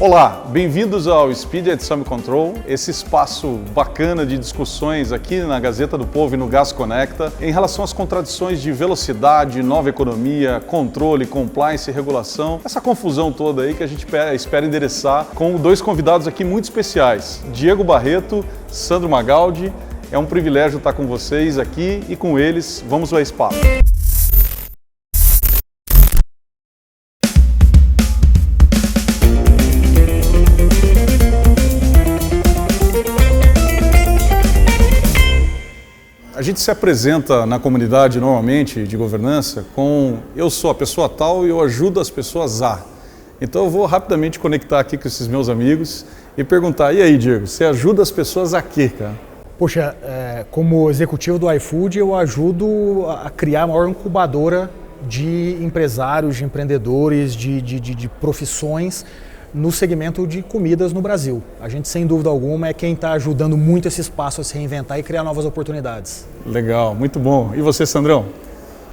Olá, bem-vindos ao Speed Edição Control, esse espaço bacana de discussões aqui na Gazeta do Povo e no Gas Conecta em relação às contradições de velocidade, nova economia, controle, compliance e regulação, essa confusão toda aí que a gente espera endereçar com dois convidados aqui muito especiais, Diego Barreto, Sandro Magaldi. É um privilégio estar com vocês aqui e com eles vamos ao espaço. A gente se apresenta na comunidade normalmente de governança com eu sou a pessoa tal e eu ajudo as pessoas a. Então eu vou rapidamente conectar aqui com esses meus amigos e perguntar, e aí Diego, você ajuda as pessoas a quê, cara? Poxa, como executivo do iFood eu ajudo a criar a maior incubadora de empresários, de empreendedores, de profissões no segmento de comidas no Brasil. A gente, sem dúvida alguma, é quem está ajudando muito esse espaço a se reinventar e criar novas oportunidades. Legal, muito bom. E você, Sandrão?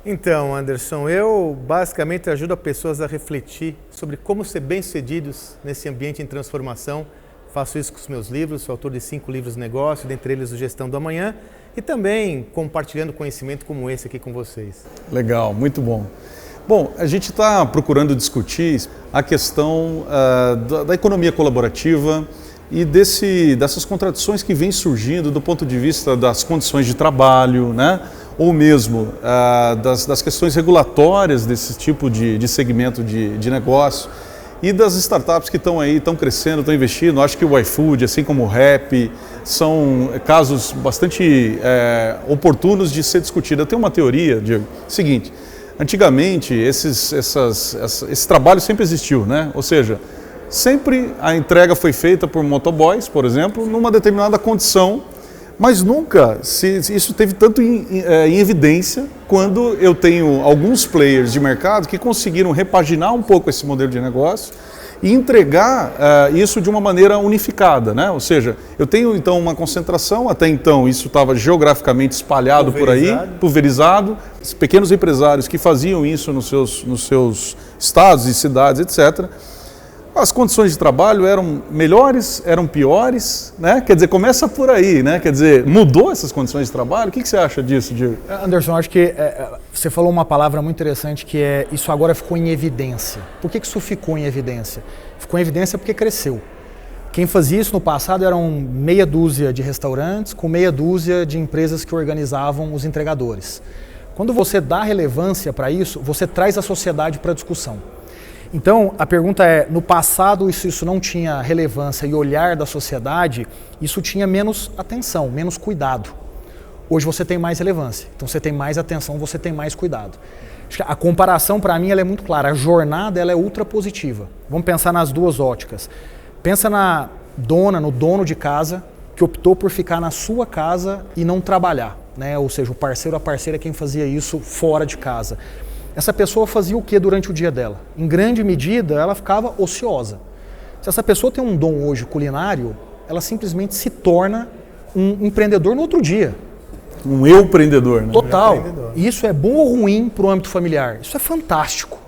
Então, Anderson, eu basicamente ajudo as pessoas a refletir sobre como ser bem-sucedidos nesse ambiente em transformação. Faço isso com os meus livros, sou autor de 5 livros de negócio, dentre eles o Gestão do Amanhã, e também compartilhando conhecimento como esse aqui com vocês. Legal, muito bom. Bom, a gente está procurando discutir a questão da economia colaborativa e dessas contradições que vêm surgindo do ponto de vista das condições de trabalho, né? Ou mesmo das questões regulatórias desse tipo de segmento de negócio e das startups que estão aí, estão crescendo, estão investindo. Acho que o iFood, assim como o Rappi, são casos bastante oportunos de ser discutido. Eu tenho uma teoria, Diego, seguinte. Antigamente, esse trabalho sempre existiu, né? Ou seja, sempre a entrega foi feita por motoboys, por exemplo, numa determinada condição, mas nunca isso teve tanto em evidência quando eu tenho alguns players de mercado que conseguiram repaginar um pouco esse modelo de negócio e entregar isso de uma maneira unificada, né? Ou seja, eu tenho então uma concentração, até então isso estava geograficamente espalhado por aí, pulverizado, pequenos empresários que faziam isso nos seus estados e cidades, etc. As condições de trabalho eram melhores, eram piores, né? Quer dizer, começa por aí, né? Quer dizer, mudou essas condições de trabalho? O que você acha disso, Diego? Anderson, acho que você falou uma palavra muito interessante que é isso agora ficou em evidência. Por que isso ficou em evidência? Ficou em evidência porque cresceu. Quem fazia isso no passado eram meia dúzia de restaurantes com meia dúzia de empresas que organizavam os entregadores. Quando você dá relevância para isso, você traz a sociedade para a discussão. Então, a pergunta é, no passado isso não tinha relevância e olhar da sociedade, isso tinha menos atenção, menos cuidado. Hoje você tem mais relevância, então você tem mais atenção, você tem mais cuidado. Acho que a comparação para mim ela é muito clara, a jornada ela é ultra positiva. Vamos pensar nas duas óticas. Pensa na dona, no dono de casa que optou por ficar na sua casa e não trabalhar, né? Ou seja, o parceiro, a parceira é quem fazia isso fora de casa. Essa pessoa fazia o que durante o dia dela? Em grande medida, ela ficava ociosa. Se essa pessoa tem um dom hoje culinário, ela simplesmente se torna um empreendedor no outro dia. Um empreendedor, né? Total. E isso é bom ou ruim para o âmbito familiar? Isso é fantástico.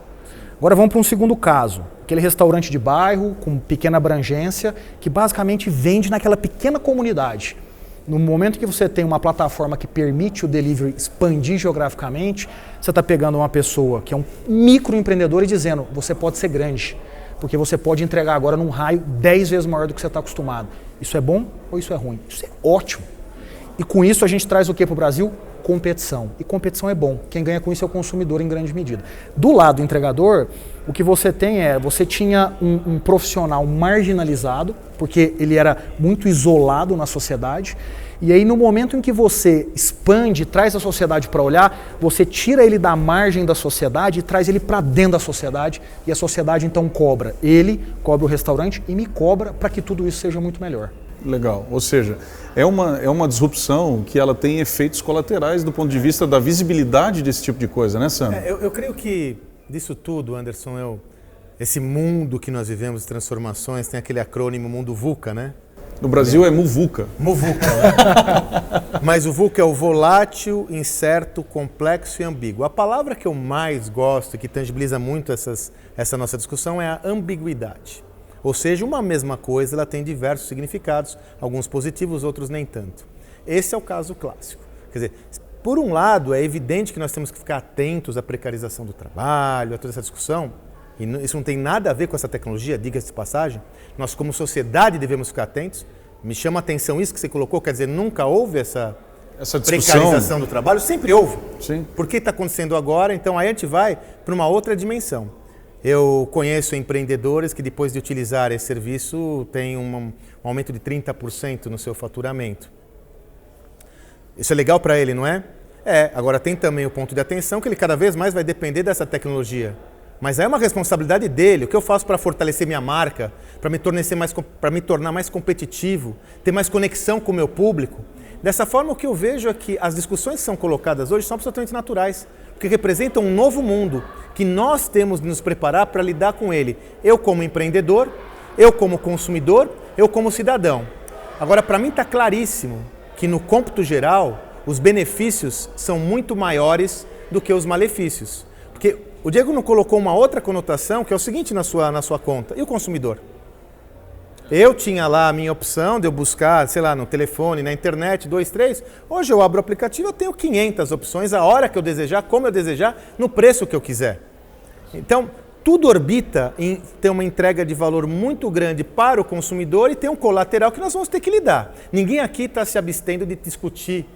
Agora vamos para um segundo caso. Aquele restaurante de bairro, com pequena abrangência, que basicamente vende naquela pequena comunidade. No momento que você tem uma plataforma que permite o delivery expandir geograficamente, você está pegando uma pessoa que é um microempreendedor e dizendo, você pode ser grande, porque você pode entregar agora num raio 10 vezes maior do que você está acostumado. Isso é bom ou isso é ruim? Isso é ótimo. E com isso a gente traz o que para o Brasil? Competição. E competição é bom. Quem ganha com isso é o consumidor em grande medida. Do lado do entregador, o que você tem você tinha um profissional marginalizado, porque ele era muito isolado na sociedade, e aí no momento em que você expande, traz a sociedade para olhar, você tira ele da margem da sociedade e traz ele para dentro da sociedade, e a sociedade então cobra. Ele cobra o restaurante e me cobra para que tudo isso seja muito melhor. Legal, ou seja, é uma disrupção que ela tem efeitos colaterais do ponto de vista da visibilidade desse tipo de coisa, né, Sam? Eu creio que disso tudo, Anderson, esse mundo que nós vivemos de transformações, tem aquele acrônimo mundo VUCA, né? No Brasil é MUVUCA. MUVUCA, né? Mas o VUCA é o volátil, incerto, complexo e ambíguo. A palavra que eu mais gosto e que tangibiliza muito essa nossa discussão é a ambiguidade. Ou seja, uma mesma coisa ela tem diversos significados, alguns positivos, outros nem tanto. Esse é o caso clássico. Quer dizer, por um lado, é evidente que nós temos que ficar atentos à precarização do trabalho, a toda essa discussão, e isso não tem nada a ver com essa tecnologia, diga-se de passagem. Nós, como sociedade, devemos ficar atentos. Me chama a atenção isso que você colocou, quer dizer, nunca houve essa precarização do trabalho? Sempre houve. Sim. Por que está acontecendo agora? Então, aí a gente vai para uma outra dimensão. Eu conheço empreendedores que, depois de utilizar esse serviço, têm um aumento de 30% no seu faturamento. Isso é legal para ele, não é? Agora tem também o ponto de atenção que ele cada vez mais vai depender dessa tecnologia. Mas é uma responsabilidade dele. O que eu faço para fortalecer minha marca, para me tornar mais competitivo, ter mais conexão com o meu público? Dessa forma, o que eu vejo é que as discussões que são colocadas hoje são absolutamente naturais, porque representam um novo mundo que nós temos de nos preparar para lidar com ele. Eu como empreendedor, eu como consumidor, eu como cidadão. Agora, para mim está claríssimo que no cômputo geral, os benefícios são muito maiores do que os malefícios. Porque o Diego não colocou uma outra conotação, que é o seguinte na sua conta. E o consumidor? Eu tinha lá a minha opção de eu buscar, sei lá, no telefone, na internet, 2, 3. Hoje eu abro o aplicativo, eu tenho 500 opções, a hora que eu desejar, como eu desejar, no preço que eu quiser. Então, tudo orbita em ter uma entrega de valor muito grande para o consumidor e tem um colateral que nós vamos ter que lidar. Ninguém aqui está se abstendo de discutir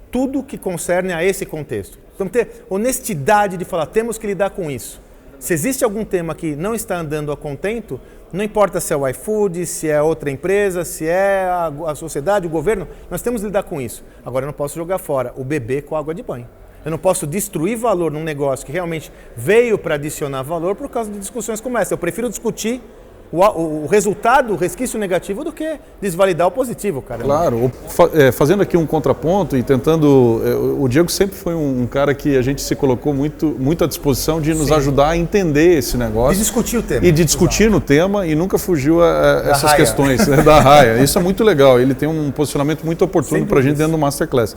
tudo que concerne a esse contexto. Vamos ter honestidade de falar, temos que lidar com isso. Se existe algum tema que não está andando a contento, não importa se é o iFood, se é outra empresa, se é a sociedade, o governo, nós temos que lidar com isso. Agora eu não posso jogar fora o bebê com água de banho. Eu não posso destruir valor num negócio que realmente veio para adicionar valor por causa de discussões como essa. Eu prefiro discutir o resultado, o resquício negativo, do que desvalidar o positivo, cara. Claro, fazendo aqui um contraponto e tentando... O Diego sempre foi um cara que a gente se colocou muito à disposição de nos ajudar a entender esse negócio. De discutir o tema. E de discutir no tema e nunca fugiu a essas questões, né, da raia. Isso é muito legal, ele tem um posicionamento muito oportuno para a gente dentro do Masterclass.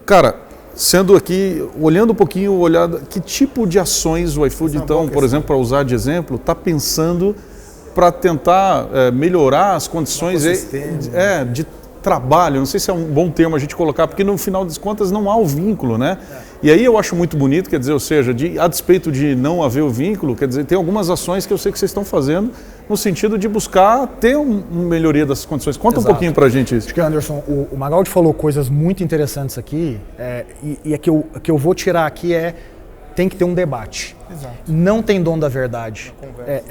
Cara, sendo aqui, olhando um pouquinho, que tipo de ações o iFood, então, por exemplo, para usar de exemplo, está pensando para tentar melhorar as condições de trabalho? Não sei se é um bom termo a gente colocar, porque no final das contas não há o vínculo, né? E aí eu acho muito bonito, quer dizer, ou seja, a despeito de não haver o vínculo, quer dizer, tem algumas ações que eu sei que vocês estão fazendo no sentido de buscar ter uma melhoria dessas condições. Conta um pouquinho para a gente isso. Acho que, Anderson, o Magaldi falou coisas muito interessantes aqui, e a que eu vou tirar aqui tem que ter um debate. Exato. Não tem dono da verdade.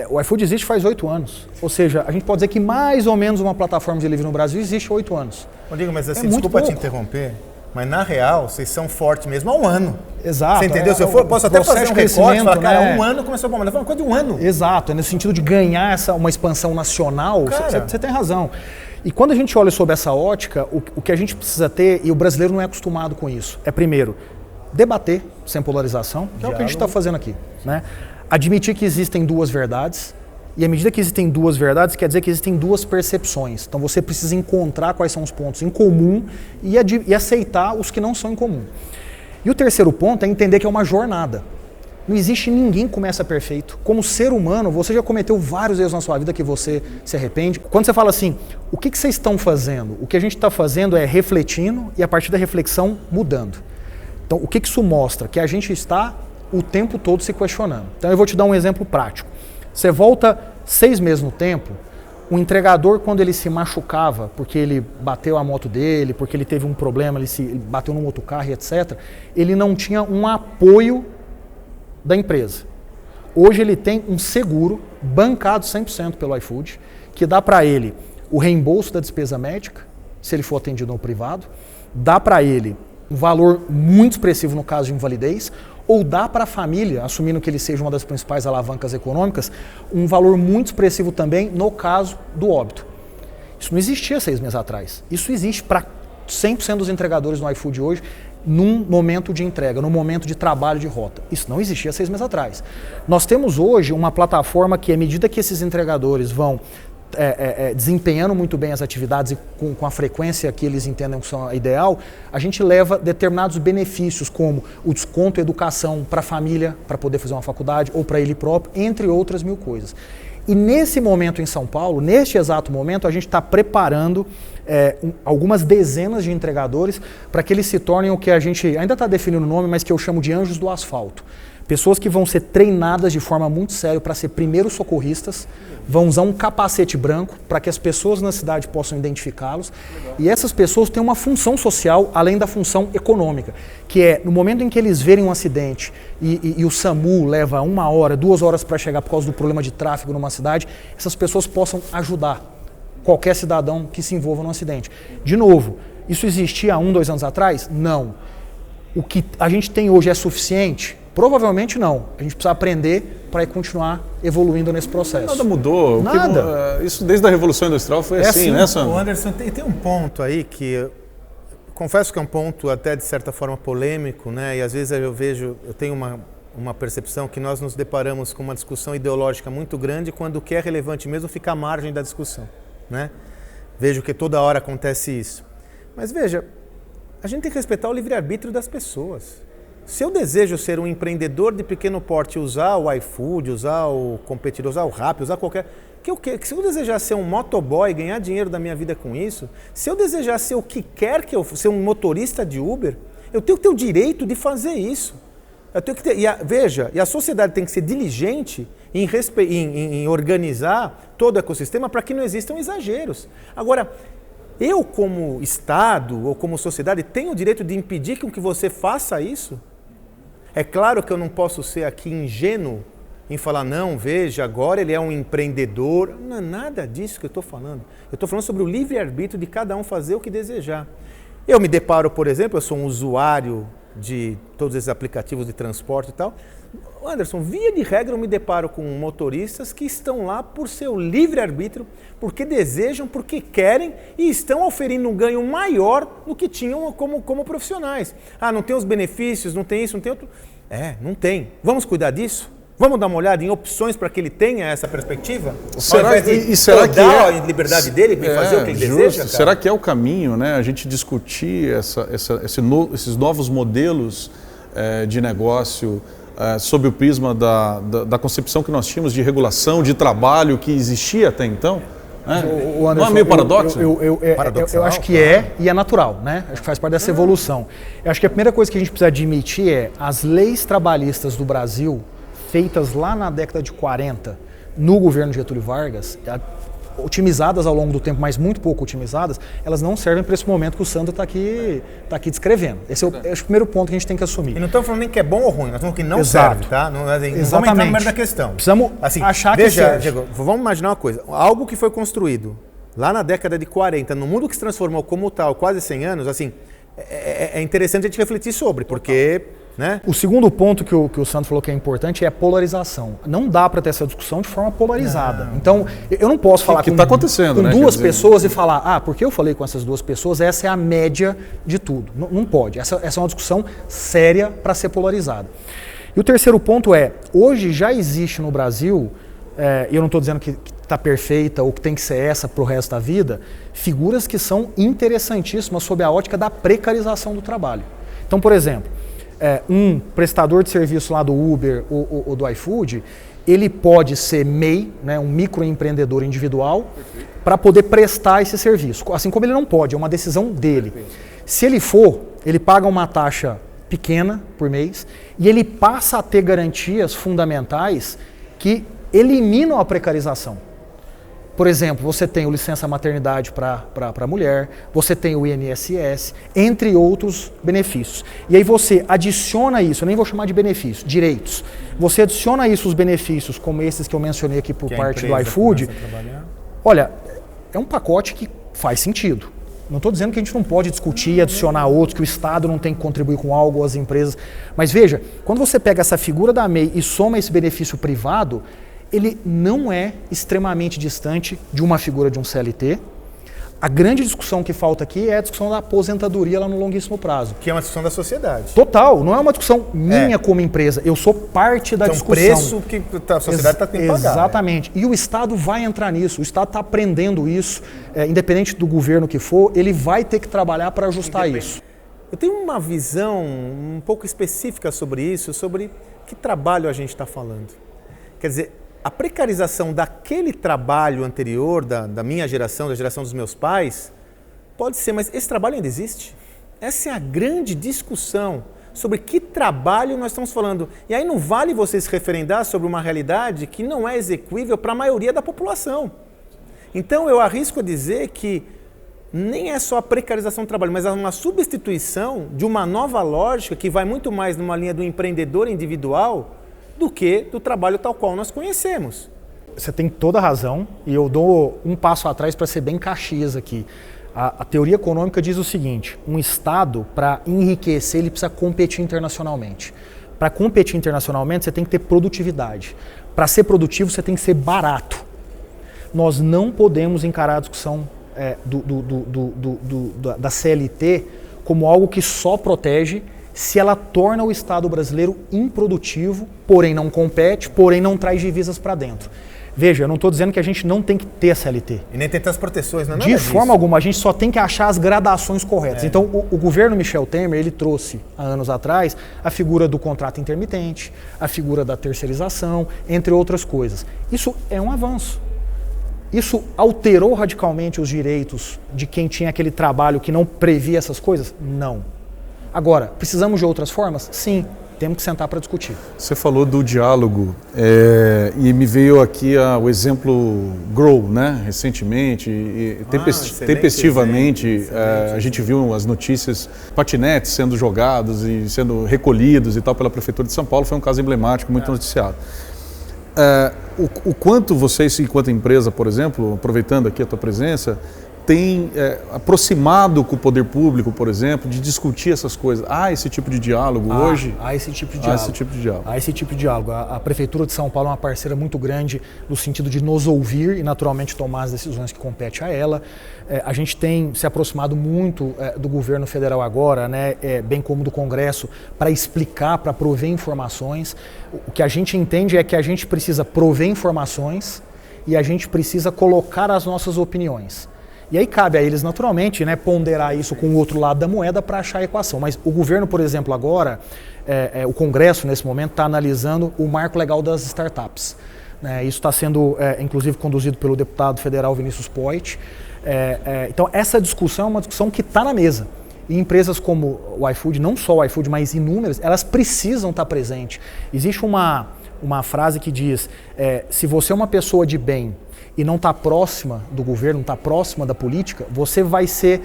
O iFood existe faz 8 anos. Ou seja, a gente pode dizer que mais ou menos uma plataforma de delivery no Brasil existe há 8 anos. Rodrigo, mas assim, desculpa te interromper, mas na real, vocês são fortes mesmo há um ano. Exato. Você entendeu? Se eu posso até fazer um recorte e falar, cara, um ano começou a bombar. Mas foi uma coisa de um ano. Exato. É no sentido de ganhar uma expansão nacional, você tem razão. E quando a gente olha sob essa ótica, o que a gente precisa ter, e o brasileiro não é acostumado com isso, é primeiro, debater sem polarização, que é o que a gente está fazendo aqui, né? Admitir que existem duas verdades, e à medida que existem duas verdades, quer dizer que existem duas percepções. Então você precisa encontrar quais são os pontos em comum e aceitar os que não são em comum. E o terceiro ponto é entender que é uma jornada. Não existe ninguém que começa perfeito. Como ser humano, você já cometeu vários erros na sua vida que você se arrepende. Quando você fala assim, o que vocês estão fazendo? O que a gente está fazendo é refletindo e a partir da reflexão mudando. Então, o que isso mostra? Que a gente está o tempo todo se questionando. Então, eu vou te dar um exemplo prático. Você volta 6 meses no tempo, o entregador, quando ele se machucava, porque ele bateu a moto dele, porque ele teve um problema, ele bateu num outro carro, etc., ele não tinha um apoio da empresa. Hoje ele tem um seguro, bancado 100% pelo iFood, que dá para ele o reembolso da despesa médica, se ele for atendido no privado, dá para ele um valor muito expressivo no caso de invalidez, ou dá para a família, assumindo que ele seja uma das principais alavancas econômicas, um valor muito expressivo também no caso do óbito. Isso não existia 6 meses atrás. Isso existe para 100% dos entregadores no iFood hoje, num momento de entrega, num momento de trabalho de rota. Isso não existia 6 meses atrás. Nós temos hoje uma plataforma que, à medida que esses entregadores vão desempenhando muito bem as atividades e com a frequência que eles entendem que são a ideal, a gente leva determinados benefícios, como o desconto em educação para a família, para poder fazer uma faculdade, ou para ele próprio, entre outras 1000 coisas. E nesse momento em São Paulo, neste exato momento, a gente está preparando algumas dezenas de entregadores para que eles se tornem o que a gente ainda está definindo o nome, mas que eu chamo de anjos do asfalto. Pessoas que vão ser treinadas de forma muito séria para ser primeiros socorristas, vão usar um capacete branco para que as pessoas na cidade possam identificá-los. E essas pessoas têm uma função social além da função econômica, que é no momento em que eles verem um acidente e o SAMU leva 1 hora, 2 horas para chegar por causa do problema de tráfego numa cidade, essas pessoas possam ajudar qualquer cidadão que se envolva num acidente. De novo, isso existia há 1, 2 anos atrás? Não. O que a gente tem hoje é suficiente? Provavelmente não. A gente precisa aprender para continuar evoluindo nesse processo. Nada mudou. Nada. Isso desde a Revolução Industrial foi assim, né, Sandro? O Anderson, tem um ponto aí que confesso que é um ponto até de certa forma polêmico, né? E às vezes eu tenho uma percepção que nós nos deparamos com uma discussão ideológica muito grande quando o que é relevante mesmo fica à margem da discussão, né? Vejo que toda hora acontece isso. Mas veja, a gente tem que respeitar o livre-arbítrio das pessoas. Se eu desejo ser um empreendedor de pequeno porte, usar o iFood, usar o competidor, usar o Rappi, usar qualquer... Se eu desejar ser um motoboy, ganhar dinheiro da minha vida com isso, se eu desejar ser o que quer que eu... ser um motorista de Uber, eu tenho que ter o direito de fazer isso. Eu tenho que ter, e a sociedade tem que ser diligente em organizar todo o ecossistema para que não existam exageros. Agora, eu como Estado ou como sociedade tenho o direito de impedir que você faça isso? É claro que eu não posso ser aqui ingênuo em falar, não, veja, agora ele é um empreendedor. Não é nada disso que eu estou falando. Eu estou falando sobre o livre-arbítrio de cada um fazer o que desejar. Eu me deparo, por exemplo, eu sou um usuário de todos esses aplicativos de transporte e tal. Anderson, via de regra eu me deparo com motoristas que estão lá por seu livre-arbítrio, porque desejam, porque querem e estão oferindo um ganho maior do que tinham como profissionais. Ah, não tem os benefícios, não tem isso, não tem outro. Não tem. Vamos cuidar disso? Vamos dar uma olhada em opções para que ele tenha essa perspectiva? Será que a liberdade dele de fazer o que ele deseja? Cara? Será que é o caminho, né? A gente discutir esses novos modelos de negócio sob o prisma da concepção que nós tínhamos de regulação, de trabalho que existia até então? Anderson, não é meio paradoxo? Eu acho que e é natural, né? Acho que faz parte dessa evolução. Eu acho que a primeira coisa que a gente precisa admitir é as leis trabalhistas do Brasil, feitas lá na década de 40, no governo Getúlio Vargas, otimizadas ao longo do tempo, mas muito pouco otimizadas, elas não servem para esse momento que o Sandro está aqui descrevendo. Esse é o primeiro ponto que a gente tem que assumir. E não estamos falando nem que é bom ou ruim, nós estamos falando que não serve, tá? Não vamos entrar no mérito da questão. Precisamos achar que serve. Diego, vamos imaginar uma coisa. Algo que foi construído lá na década de 40, no mundo que se transformou como tal, quase 100 anos, assim, é interessante a gente refletir sobre, porque... Né? O segundo ponto que o Sandro falou que é importante é a polarização. Não dá para ter essa discussão de forma polarizada. Então, eu não posso falar com duas pessoas e falar, porque eu falei com essas duas pessoas, essa é a média de tudo. Não pode. Essa é uma discussão séria para ser polarizada. E o terceiro ponto hoje já existe no Brasil, eu não estou dizendo que está perfeita ou que tem que ser essa para o resto da vida, figuras que são interessantíssimas sob a ótica da precarização do trabalho. Então, por exemplo, um prestador de serviço lá do Uber ou do iFood, ele pode ser MEI, né, um microempreendedor individual, para poder prestar esse serviço. Assim como ele não pode, é uma decisão dele. Se ele for, ele paga uma taxa pequena por mês e ele passa a ter garantias fundamentais que eliminam a precarização. Por exemplo, você tem o licença maternidade para a mulher, você tem o INSS, entre outros benefícios. E aí você adiciona isso, eu nem vou chamar de benefícios, direitos. Você adiciona isso, os benefícios, como esses que eu mencionei aqui por parte do iFood. Olha, é um pacote que faz sentido. Não estou dizendo que a gente não pode discutir e adicionar outros, que o Estado não tem que contribuir com algo, ou as empresas. Mas veja, quando você pega essa figura da MEI e soma esse benefício privado, ele não é extremamente distante de uma figura de um CLT. A grande discussão que falta aqui é a discussão da aposentadoria lá no longuíssimo prazo. Que é uma discussão da sociedade. Total, não é uma discussão minha como empresa, eu sou parte da discussão. É um preço que a sociedade está tendo que pagar. Exatamente, e o Estado vai entrar nisso, o Estado está aprendendo isso, independente do governo que for, ele vai ter que trabalhar para ajustar isso. Eu tenho uma visão um pouco específica sobre isso, sobre que trabalho a gente está falando. Quer dizer, a precarização daquele trabalho anterior, da minha geração, da geração dos meus pais, pode ser, mas esse trabalho ainda existe? Essa é a grande discussão sobre que trabalho nós estamos falando. E aí não vale você se referendar sobre uma realidade que não é execuível para a maioria da população. Então eu arrisco a dizer que nem é só a precarização do trabalho, mas é uma substituição de uma nova lógica que vai muito mais numa linha do empreendedor individual do que do trabalho tal qual nós conhecemos. Você tem toda a razão e eu dou um passo atrás para ser bem Caxias aqui. A teoria econômica diz o seguinte: um Estado, para enriquecer, ele precisa competir internacionalmente. Para competir internacionalmente, você tem que ter produtividade. Para ser produtivo, você tem que ser barato. Nós não podemos encarar a discussão da CLT como algo que só protege se ela torna o Estado brasileiro improdutivo, porém não compete, porém não traz divisas para dentro. Veja, eu não estou dizendo que a gente não tem que ter a CLT. E nem tem as proteções, não é nada De disso. forma alguma, a gente só tem que achar as gradações corretas. Então, o governo Michel Temer, ele trouxe, há anos atrás, a figura do contrato intermitente, a figura da terceirização, entre outras coisas. Isso é um avanço. Isso alterou radicalmente os direitos de quem tinha aquele trabalho que não previa essas coisas? Não. Agora, precisamos de outras formas? Sim. Temos que sentar para discutir. Você falou do diálogo e me veio aqui o exemplo Grow, né? Recentemente, tempestivamente, a gente viu as notícias, patinetes sendo jogados e sendo recolhidos e tal pela Prefeitura de São Paulo, foi um caso emblemático, muito noticiado. O quanto vocês, enquanto empresa, por exemplo, aproveitando aqui a tua presença, tem aproximado com o poder público, por exemplo, de discutir essas coisas? Há esse tipo de diálogo hoje? Há esse tipo de diálogo. Há esse tipo de diálogo. A Prefeitura de São Paulo é uma parceira muito grande no sentido de nos ouvir e, naturalmente, tomar as decisões que competem a ela. A gente tem se aproximado muito do governo federal agora, né, bem como do Congresso, para explicar, para prover informações. O que a gente entende é que a gente precisa prover informações e a gente precisa colocar as nossas opiniões. E aí cabe a eles, naturalmente, né, ponderar isso com o outro lado da moeda para achar a equação. Mas o governo, por exemplo, agora, o Congresso, nesse momento, está analisando o marco legal das startups. Isso está sendo, inclusive, conduzido pelo deputado federal Vinícius Poit. Então, essa discussão é uma discussão que está na mesa. E empresas como o iFood, não só o iFood, mas inúmeras, elas precisam estar presentes. Existe uma frase que diz, se você é uma pessoa de bem e não está próxima do governo, não está próxima da política, você vai ser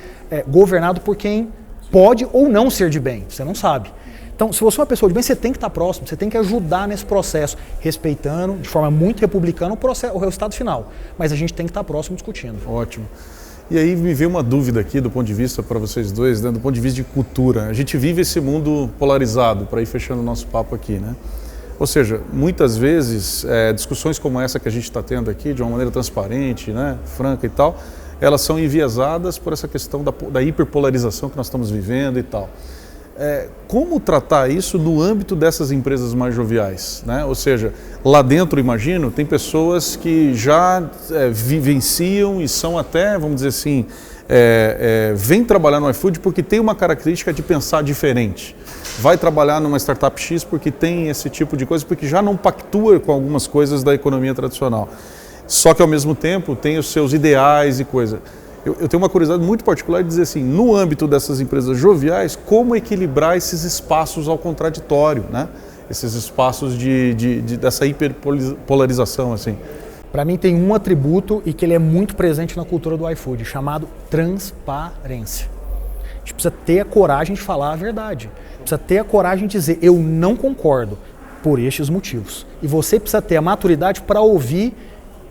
governado por quem pode ou não ser de bem, você não sabe. Então, se você é uma pessoa de bem, você tem que estar próximo, você tem que ajudar nesse processo, respeitando, de forma muito republicana, o resultado final. Mas a gente tem que estar próximo discutindo. Ótimo. E aí me veio uma dúvida aqui do ponto de vista para vocês dois, né, do ponto de vista de cultura. A gente vive esse mundo polarizado, para ir fechando o nosso papo aqui, né? Ou seja, muitas vezes discussões como essa que a gente está tendo aqui, de uma maneira transparente, né, franca e tal, elas são enviesadas por essa questão da hiperpolarização que nós estamos vivendo e tal. Como tratar isso no âmbito dessas empresas mais joviais, né? Ou seja, lá dentro, imagino, tem pessoas que já vivenciam e são até, vamos dizer assim, vêm trabalhar no iFood porque tem uma característica de pensar diferente. Vai trabalhar numa startup X porque tem esse tipo de coisa, porque já não pactua com algumas coisas da economia tradicional. Só que, ao mesmo tempo, tem os seus ideais e coisa. Eu tenho uma curiosidade muito particular de dizer assim, no âmbito dessas empresas joviais, como equilibrar esses espaços ao contraditório, né? Esses espaços dessa hiperpolarização, assim. Para mim tem um atributo e que ele é muito presente na cultura do iFood, chamado transparência. A gente precisa ter a coragem de falar a verdade. Precisa ter a coragem de dizer, eu não concordo por estes motivos. E você precisa ter a maturidade para ouvir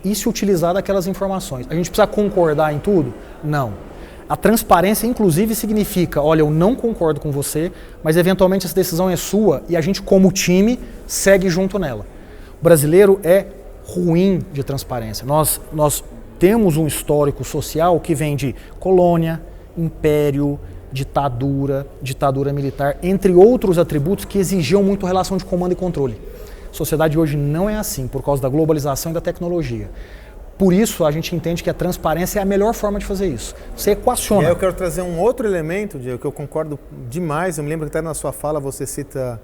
e se utilizar daquelas informações. A gente precisa concordar em tudo? Não. A transparência, inclusive, significa, olha, eu não concordo com você, mas eventualmente essa decisão é sua e a gente, como time, segue junto nela. O brasileiro é ruim de transparência. Nós temos um histórico social que vem de colônia, império, ditadura militar, entre outros atributos que exigiam muito relação de comando e controle. A sociedade hoje não é assim, por causa da globalização e da tecnologia. Por isso, a gente entende que a transparência é a melhor forma de fazer isso. Você equaciona. E aí eu quero trazer um outro elemento, Diego, que eu concordo demais. Eu me lembro que até na sua fala você cita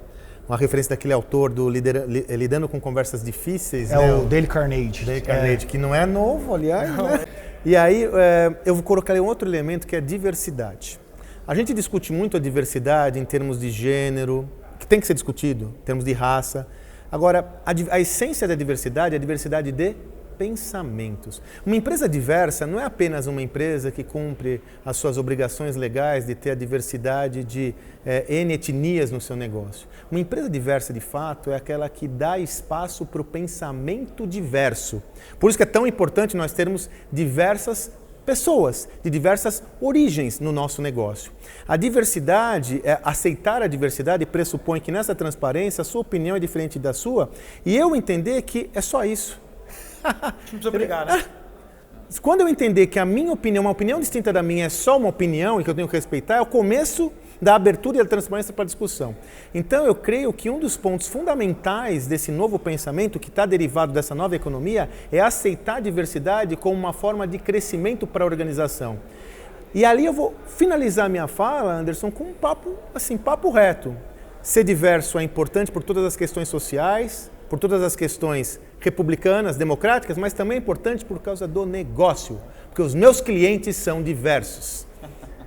uma referência daquele autor do Lidando com Conversas Difíceis. É, né? O Dale Carnegie. Dale Carnegie, que não é novo, aliás. Né? E aí eu vou colocar um outro elemento que é a diversidade. A gente discute muito a diversidade em termos de gênero, que tem que ser discutido, em termos de raça. Agora, a essência da diversidade é a diversidade de pensamentos. Uma empresa diversa não é apenas uma empresa que cumpre as suas obrigações legais de ter a diversidade de N etnias no seu negócio. Uma empresa diversa, de fato, é aquela que dá espaço para o pensamento diverso. Por isso que é tão importante nós termos diversas pessoas, de diversas origens no nosso negócio. A diversidade, aceitar a diversidade pressupõe que nessa transparência a sua opinião é diferente da sua e eu entender que é só isso. Não precisa brigar, né? Quando eu entender que a minha opinião, uma opinião distinta da minha é só uma opinião e que eu tenho que respeitar, é o começo da abertura e da transparência para a discussão. Então eu creio que um dos pontos fundamentais desse novo pensamento que está derivado dessa nova economia é aceitar a diversidade como uma forma de crescimento para a organização. E ali eu vou finalizar minha fala, Anderson, com um papo, assim, papo reto. Ser diverso é importante por todas as questões sociais, por todas as questões republicanas, democráticas, mas também é importante por causa do negócio, porque os meus clientes são diversos.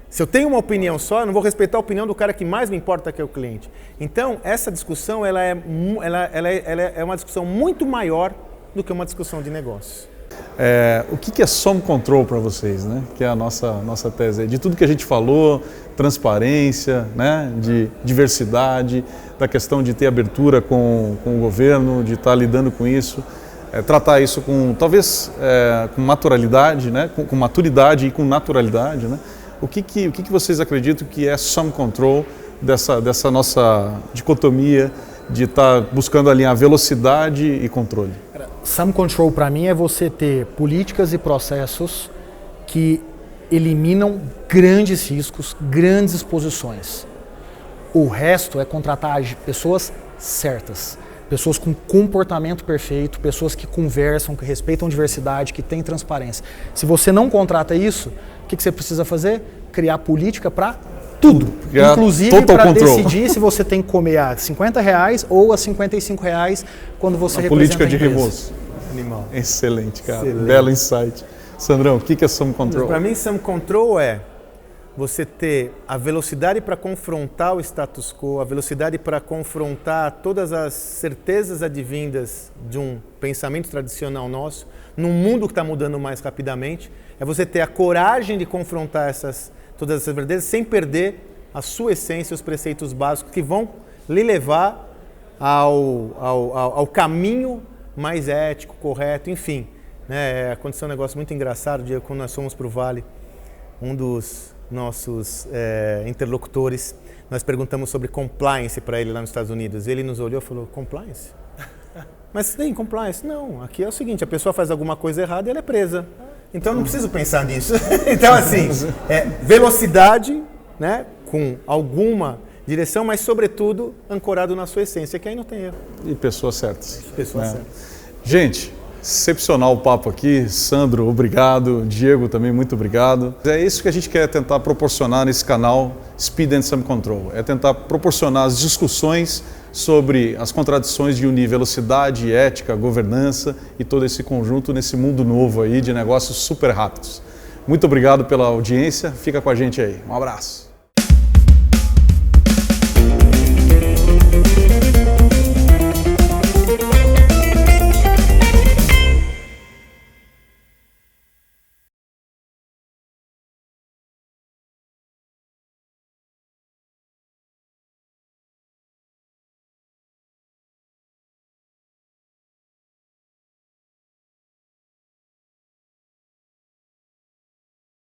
Se eu tenho uma opinião só, eu não vou respeitar a opinião do cara que mais me importa, que é o cliente. Então, essa discussão ela é uma discussão muito maior do que uma discussão de negócio. O que é Som Control para vocês, né? Que é a nossa tese. De tudo que a gente falou, transparência, né? De diversidade, da questão de ter abertura com o governo, de estar lidando com isso, tratar isso com, talvez, com naturalidade, né? Com maturidade e com naturalidade, né? O que vocês acreditam que é Som Control dessa nossa dicotomia de estar buscando alinhar velocidade e controle? Some Control para mim é você ter políticas e processos que eliminam grandes riscos, grandes exposições. O resto é contratar pessoas certas, pessoas com comportamento perfeito, pessoas que conversam, que respeitam diversidade, que têm transparência. Se você não contrata isso, o que você precisa fazer? Criar política para tudo, inclusive para decidir se você tem que comer a R$50 ou a R$55 quando você representa política de a empresa. remoço. Animal. Excelente, cara. Excelente. Belo insight. Sandrão, o que é Some Control? Para mim, Some Control é você ter a velocidade para confrontar o status quo, a velocidade para confrontar todas as certezas advindas de um pensamento tradicional nosso, num mundo que está mudando mais rapidamente. É você ter a coragem de confrontar todas essas verdades sem perder a sua essência, os preceitos básicos que vão lhe levar ao caminho mais ético, correto, enfim. Né? Aconteceu um negócio muito engraçado, quando nós fomos para o Vale, um dos nossos interlocutores, nós perguntamos sobre compliance para ele lá nos Estados Unidos. Ele nos olhou e falou, compliance? Mas tem compliance? Não, aqui é o seguinte, a pessoa faz alguma coisa errada e ela é presa. Então eu não preciso pensar nisso. Então assim, velocidade, né, com alguma direção, mas sobretudo ancorado na sua essência, que aí não tem erro. E pessoas certas. Pessoas certas. Gente, excepcional o papo aqui. Sandro, obrigado. Diego também, muito obrigado. É isso que a gente quer tentar proporcionar nesse canal Speed and Some Control. É tentar proporcionar as discussões sobre as contradições de unir velocidade, ética, governança e todo esse conjunto nesse mundo novo aí de negócios super rápidos. Muito obrigado pela audiência. Fica com a gente aí. Um abraço.